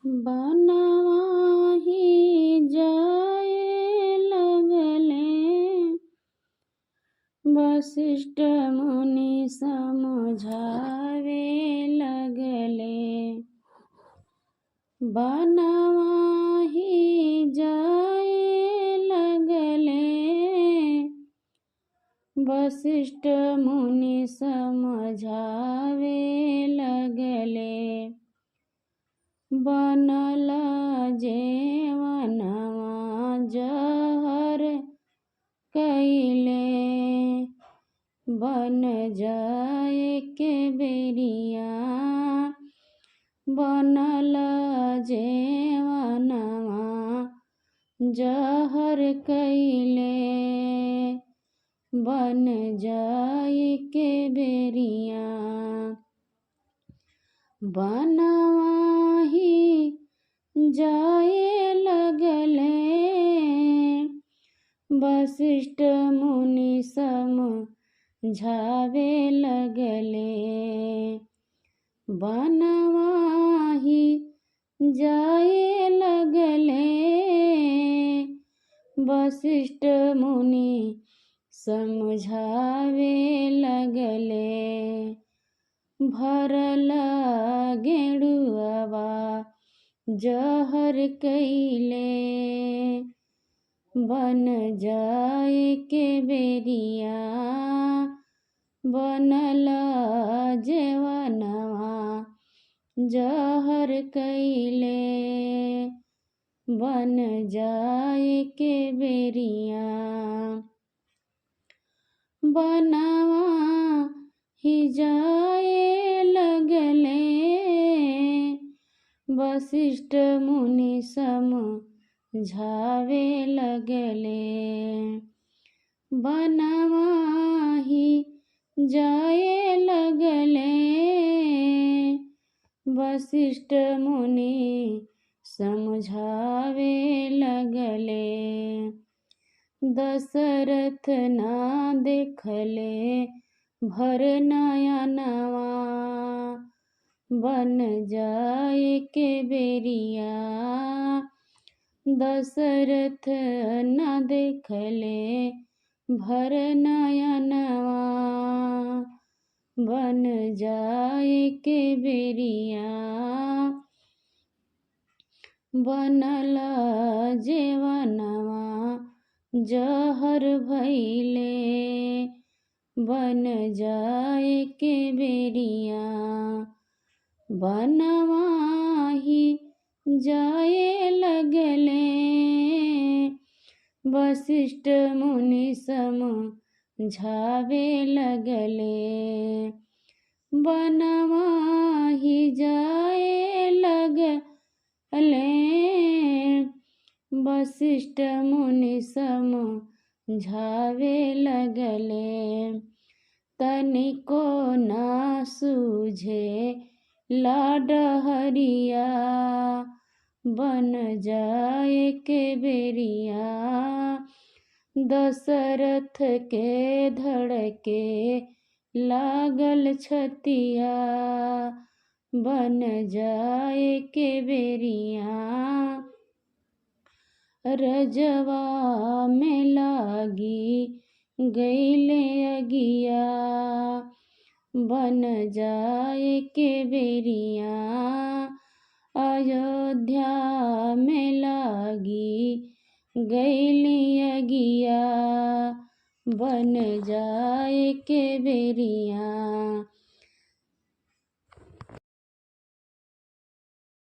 बनवाही जाए लगले, वशिष्ठ मुनि समझावे लगले। बनवाही जाए लगले, वशिष्ठ मुनि समझावे लगले। बनल जेवनवा जहर कैले, बन जाए के बेरिया। बनल जेवनवा जहर कैले, बन जाए के बेरिया। बनवाही जाए लगले, वशिष्ठ मुनि समझावे लगले। बनवाही जाए लगले, वशिष्ठ मुनि समझावे लगले। भरल गेड़ुआ जहर कैले, बन जाए के बेरिया। बनल जेवनवा जहर कैले, बन जाए के बेरिया। बनवा ही जाए लगले, वशिष्ठ मुनि समझावे लगले। बनवाही जाए लगले, वशिष्ठ मुनि समझावे लगले। दशरथ ना देखले भर नयनवा, बन जाए के बेरिया। दशरथ न देखले भर नयनवा, बन जाए के बेरिया। बनल जेवनवा जहर भैले, बन जाए के बेरिया। बनवाही जाए लगले, वशिष्ठ मुनि समझावे लगले। बनवाही जाए लगले, वशिष्ठ मुनि समझावे लगले। तनिको ना सूझे लाडहरिया, बन जाए के बेरिया। दशरथ के धड़के लागल छतिया, बन जाए के बेरिया। रजवा में लागी गईले अगिया, बन जाए के बेरिया। अयोध्या में लागी गईली अगिया, बन जाए के बेरिया।